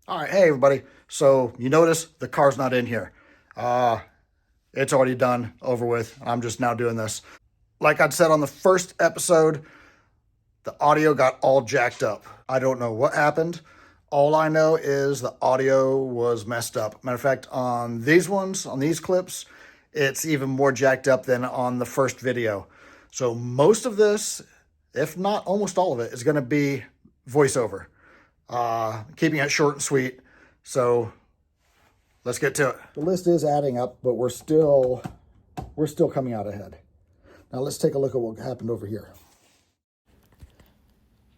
All right, hey everybody. So you notice the car's not in here. Uh, it's already done, over with. I'm just now doing this. Like I'd said on the first episode, the audio got all jacked up. I don't know what happened. All I know is the audio was messed up. Matter of fact, on these ones, on these clips, it's even more jacked up than on the first video. So most of this, if not almost all of it, is going to be voiceover. Keeping it short and sweet. So let's get to it. The list is adding up, but we're still coming out ahead. Now let's take a look at what happened over here.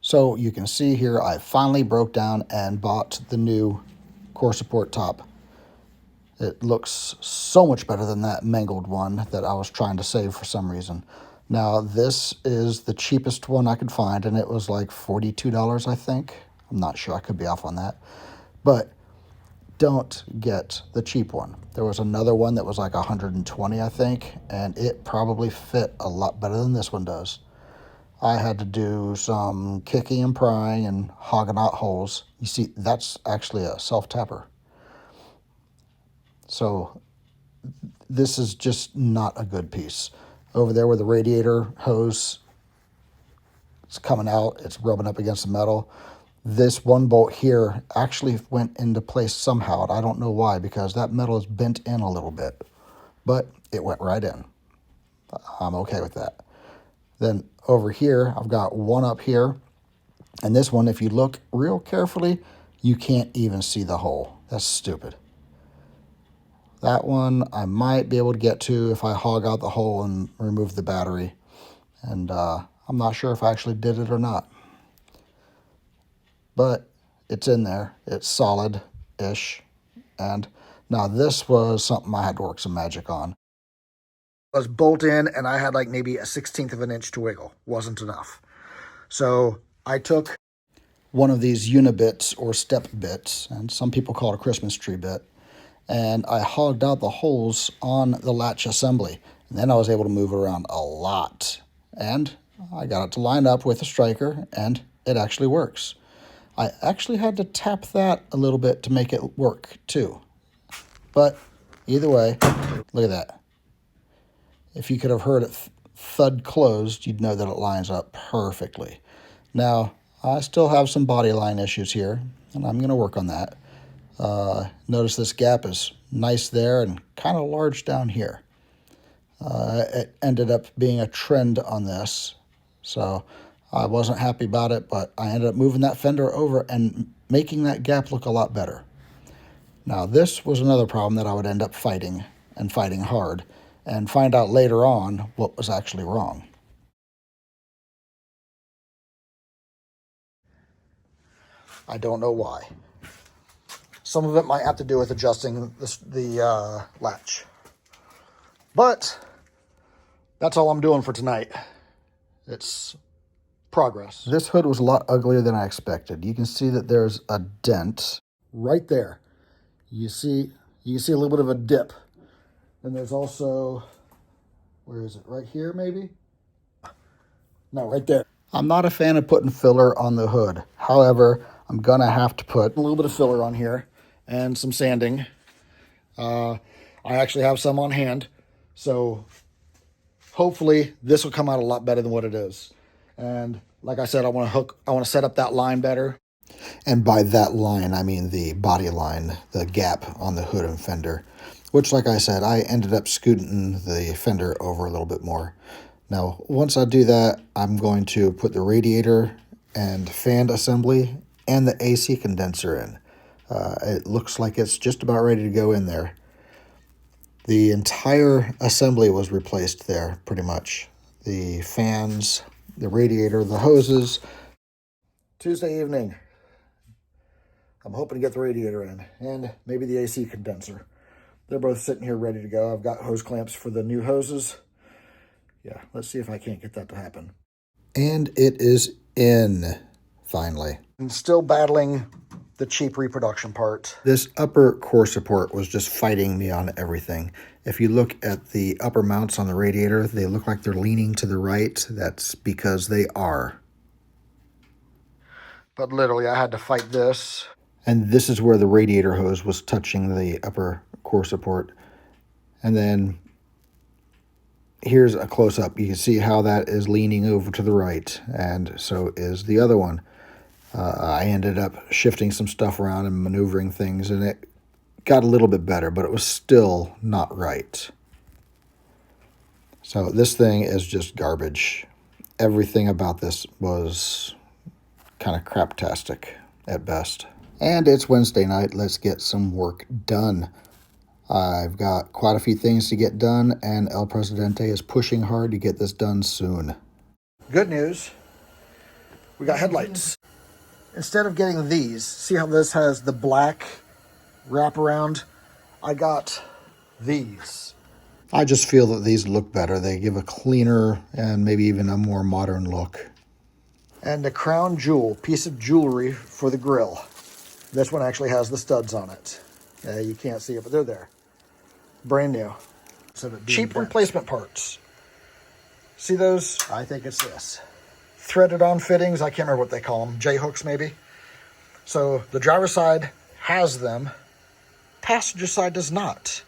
So you can see here, I finally broke down and bought the new core support top. It looks so much better than that mangled one that I was trying to save for some reason. Now this is the cheapest one I could find, and it was like $42, I think. I'm not sure, I could be off on that. But don't get the cheap one. There was another one that was like 120, I think, and it probably fit a lot better than this one does. I had to do some kicking and prying and hogging out holes. You see, that's actually a self-tapper. So this is just not a good piece. Over there where the radiator hose is coming out, it's rubbing up against the metal. This one bolt here actually went into place somehow, and I don't know why, because that metal is bent in a little bit, but it went right in. I'm okay with that. Then over here, I've got one up here, and this one, if you look real carefully, you can't even see the hole. That's stupid. That one I might be able to get to if I hog out the hole and remove the battery, and I'm not sure if I actually did it or not. But it's in there. It's solid-ish. And now this was something I had to work some magic on. It was bolt in, and I had like maybe a 1/16 of an inch to wiggle. Wasn't enough. So I took one of these unibits or step bits, and some people call it a Christmas tree bit, and I hogged out the holes on the latch assembly. And then I was able to move it around a lot. And I got it to line up with the striker, and it actually works. I actually had to tap that a little bit to make it work too. But either way, look at that. If you could have heard it thud closed, you'd know that it lines up perfectly. Now, I still have some body line issues here, and I'm going to work on that. Notice this gap is nice there and kind of large down here. It ended up being a trend on this, so I wasn't happy about it, but I ended up moving that fender over and making that gap look a lot better. Now, this was another problem that I would end up fighting, and fighting hard, and find out later on what was actually wrong. I don't know why. Some of it might have to do with adjusting the latch. But that's all I'm doing for tonight. It's progress. This hood was a lot uglier than I expected. You can see that there's a dent right there. You can see a little bit of a dip. And there's also, where is it? Right here, maybe? No, right there. I'm not a fan of putting filler on the hood. However, I'm gonna have to put a little bit of filler on here and some sanding. I actually have some on hand, so hopefully this will come out a lot better than what it is. And like I said, I want to set up that line better. And by that line, I mean the body line, the gap on the hood and fender, which, like I said, I ended up scooting the fender over a little bit more. Now, once I do that, I'm going to put the radiator and fan assembly and the AC condenser in. It looks like it's just about ready to go in there. The entire assembly was replaced there, pretty much. The fans, the radiator, the hoses. Tuesday evening. I'm hoping to get the radiator in, and maybe the AC condenser. They're both sitting here ready to go. I've got hose clamps for the new hoses. Yeah, let's see if I can't get that to happen. And it is in, finally. I'm still battling the cheap reproduction part. This upper core support was just fighting me on everything. If you look at the upper mounts on the radiator, they look like they're leaning to the right. That's because they are. But literally, I had to fight this And this is where the radiator hose was touching the upper core support. And then here's a close-up. You can see how that is leaning over to the right, and so is the other one. I ended up shifting some stuff around and maneuvering things, and it got a little bit better, but it was still not right. So this thing is just garbage. Everything about this was kind of craptastic at best. And it's Wednesday night. Let's get some work done. I've got quite a few things to get done, and El Presidente is pushing hard to get this done soon. Good news, we got headlights. Instead of getting these, see how this has the black wraparound? I got these. I just feel that these look better. They give a cleaner and maybe even a more modern look. And a crown jewel, piece of jewelry for the grill. This one actually has the studs on it. You can't see it, but they're there. Brand new. Cheap replacement parts. See those? I think it's this. Threaded on fittings. I can't remember what they call them. J-hooks maybe. So the driver's side has them. Passenger side does not.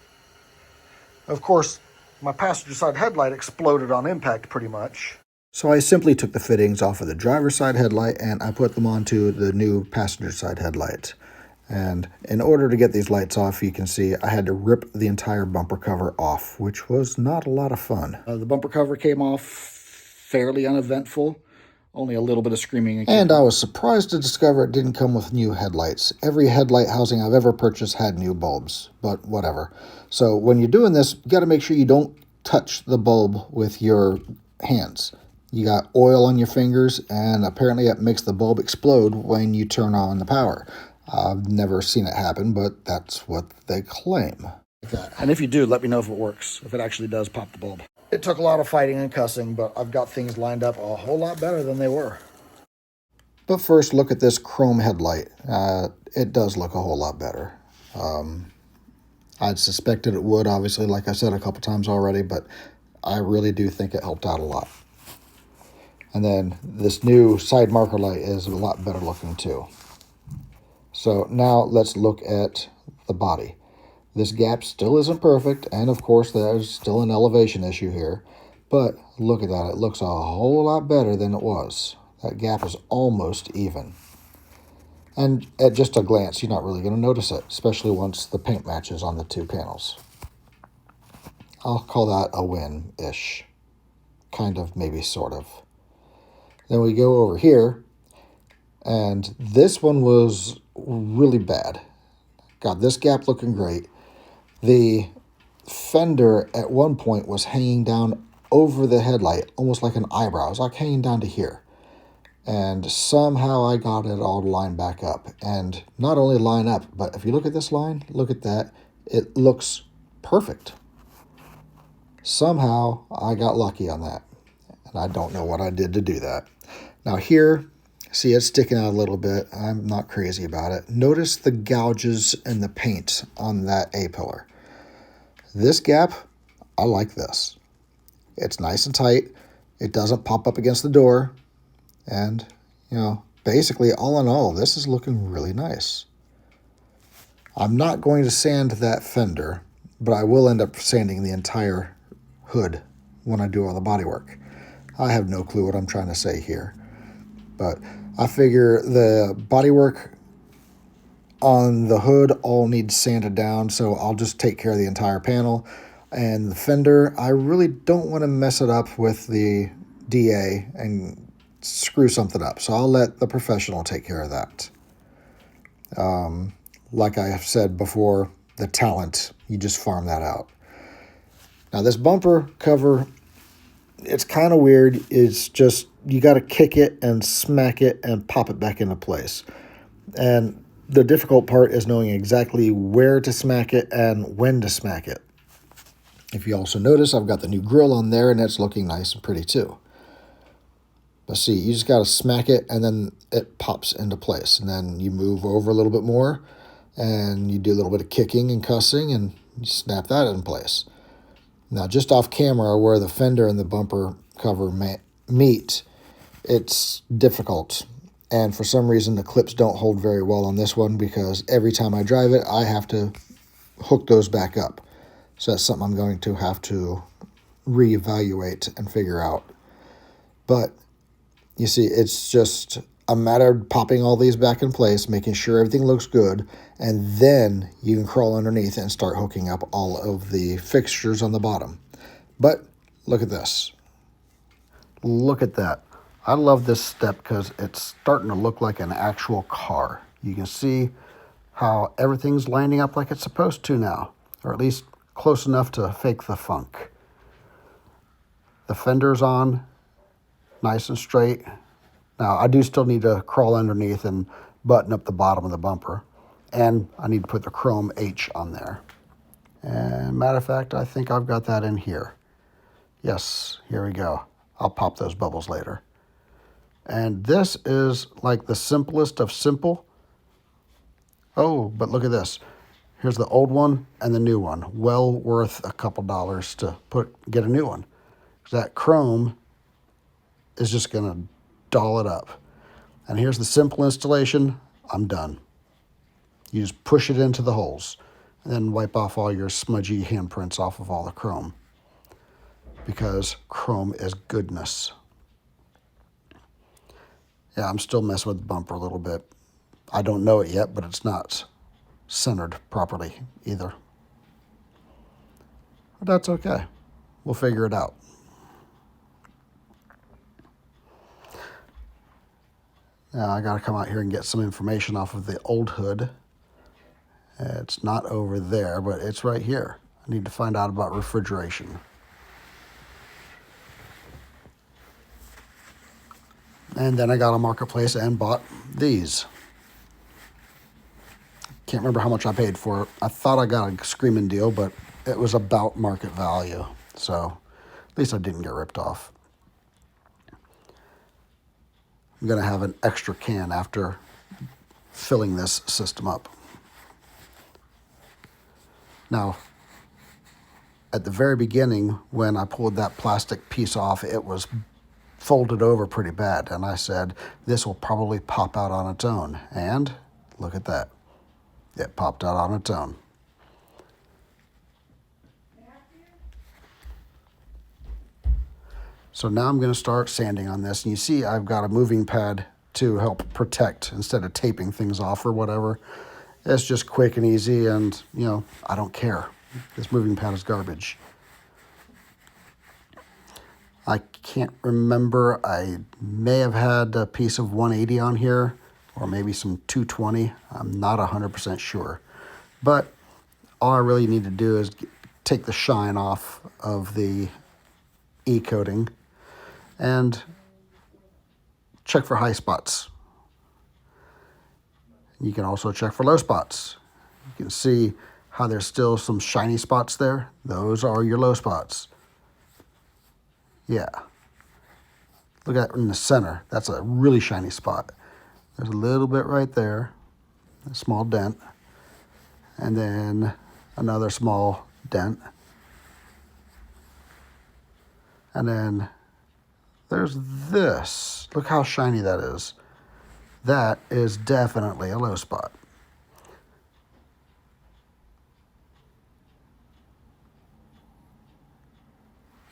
Of course, my passenger side headlight exploded on impact pretty much. So I simply took the fittings off of the driver's side headlight and I put them onto the new passenger side headlight. And in order to get these lights off, you can see I had to rip the entire bumper cover off, which was not a lot of fun. The bumper cover came off fairly uneventful, only a little bit of screaming. And I was surprised to discover it didn't come with new headlights. Every headlight housing I've ever purchased had new bulbs, but whatever. So when you're doing this, you got to make sure you don't touch the bulb with your hands. You got oil on your fingers, and apparently it makes the bulb explode when you turn on the power. I've never seen it happen, but that's what they claim. And if you do, let me know if it works, if it actually does pop the bulb. It took a lot of fighting and cussing, but I've got things lined up a whole lot better than they were. But first, look at this chrome headlight. It does look a whole lot better. I'd suspected it would, obviously, like I said a couple times already, but I really do think it helped out a lot. And then this new side marker light is a lot better looking too. So now let's look at the body. This gap still isn't perfect, and of course there's still an elevation issue here, but look at that, it looks a whole lot better than it was. That gap is almost even. And at just a glance, you're not really going to notice it, especially once the paint matches on the two panels. I'll call that a win-ish. Kind of, maybe, sort of. Then we go over here, and this one was really bad. Got this gap looking great. The fender at one point was hanging down over the headlight, almost like an eyebrow. It was like hanging down to here. And somehow I got it all lined back up. And not only line up, but if you look at this line, look at that, it looks perfect. Somehow I got lucky on that. And I don't know what I did to do that. Now here, see it's sticking out a little bit. I'm not crazy about it. Notice the gouges in the paint on that A-pillar. This gap, I like this. It's nice and tight. It doesn't pop up against the door. And, you know, basically all in all, this is looking really nice. I'm not going to sand that fender, but I will end up sanding the entire hood when I do all the body work. I have no clue what I'm trying to say here. But I figure the bodywork on the hood all needs sanded down, so I'll just take care of the entire panel. And the fender, I really don't want to mess it up with the DA and screw something up. So I'll let the professional take care of that. Like I have said before, the talent, you just farm that out. Now this bumper cover, it's kind of weird. It's just, you got to kick it and smack it and pop it back into place. And the difficult part is knowing exactly where to smack it and when to smack it. If you also notice, I've got the new grill on there, and that's looking nice and pretty too. But see, you just got to smack it, and then it pops into place. And then you move over a little bit more, and you do a little bit of kicking and cussing, and you snap that in place. Now, just off camera, where the fender and the bumper cover meet, it's difficult. And for some reason, the clips don't hold very well on this one because every time I drive it, I have to hook those back up. So that's something I'm going to have to reevaluate and figure out. But you see, it's just a matter of popping all these back in place, making sure everything looks good, and then you can crawl underneath and start hooking up all of the fixtures on the bottom. But look at this. Look at that. I love this step because it's starting to look like an actual car. You can see how everything's lining up like it's supposed to now, or at least close enough to fake the funk. The fender's on, nice and straight. Now, I do still need to crawl underneath and button up the bottom of the bumper, and I need to put the chrome H on there. And matter of fact, I think I've got that in here. Yes, here we go. I'll pop those bubbles later. And this is like the simplest of simple. Oh, but look at this. Here's the old one and the new one. Well worth a couple dollars to get a new one. That chrome is just going to doll it up. And here's the simple installation. I'm done. You just push it into the holes and then wipe off all your smudgy handprints off of all the chrome, because chrome is goodness. Yeah, I'm still messing with the bumper a little bit. I don't know it yet, but it's not centered properly either. But that's okay. We'll figure it out. Now I got to come out here and get some information off of the old hood. It's not over there, but it's right here. I need to find out about refrigeration. And then I got on Marketplace and bought these. Can't remember how much I paid for it. I thought I got a screaming deal, but it was about market value. So at least I didn't get ripped off. I'm going to have an extra can after filling this system up. Now, at the very beginning, when I pulled that plastic piece off, it was folded over pretty bad. And I said, this will probably pop out on its own. And look at that. It popped out on its own. So now I'm going to start sanding on this. And you see I've got a moving pad to help protect instead of taping things off or whatever. It's just quick and easy, and, you know, I don't care. This moving pad is garbage. I can't remember. I may have had a piece of 180 on here, or maybe some 220. I'm not 100% sure. But all I really need to do is take the shine off of the E-coating and check for high spots. You can also check for low spots. You can see how there's still some shiny spots there. Those are your low spots. Yeah. Look at it in the center. That's a really shiny spot. There's a little bit right there, a small dent, and then another small dent. And then there's this. Look how shiny that is. That is definitely a low spot.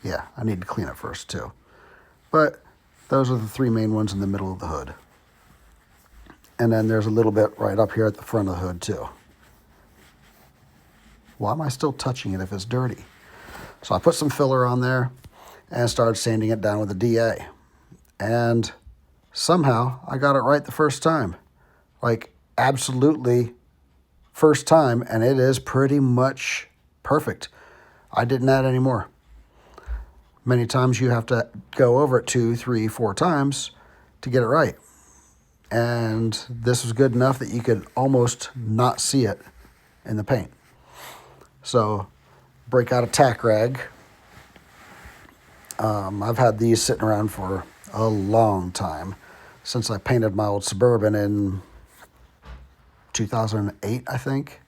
Yeah, I need to clean it first too. But those are the three main ones in the middle of the hood. And then there's a little bit right up here at the front of the hood too. Why am I still touching it if it's dirty? So I put some filler on there and started sanding it down with a DA. And somehow I got it right the first time. Like, absolutely first time, and it is pretty much perfect. I didn't add any more. Many times you have to go over it 2, 3, 4 times to get it right. And this was good enough that you could almost not see it in the paint. So break out a tack rag. I've had these sitting around for a long time, since I painted my old Suburban in 2008, I think.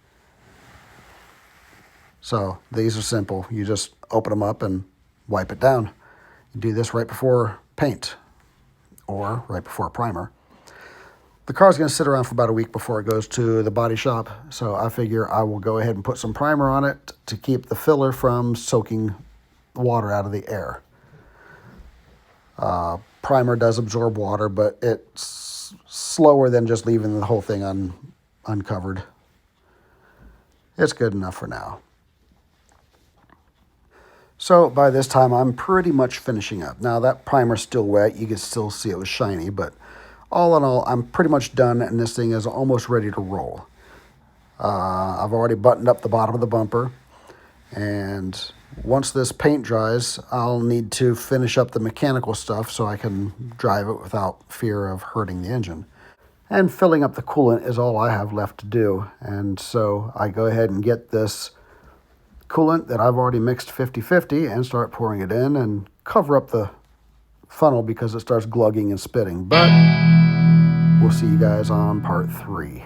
So these are simple. You just open them up and wipe it down. You do this right before paint or right before primer. The car's going to sit around for about a week before it goes to the body shop, so I figure I will go ahead and put some primer on it to keep the filler from soaking water out of the air. Primer does absorb water, but it's slower than just leaving the whole thing uncovered. It's good enough for now. So by this time, I'm pretty much finishing up. Now that primer's still wet. You can still see it was shiny, but all in all, I'm pretty much done, and this thing is almost ready to roll. I've already buttoned up the bottom of the bumper, and once this paint dries, I'll need to finish up the mechanical stuff so I can drive it without fear of hurting the engine. And filling up the coolant is all I have left to do. And so I go ahead and get this coolant that I've already mixed 50-50 and start pouring it in and cover up the funnel because it starts glugging and spitting. But we'll see you guys on part 3.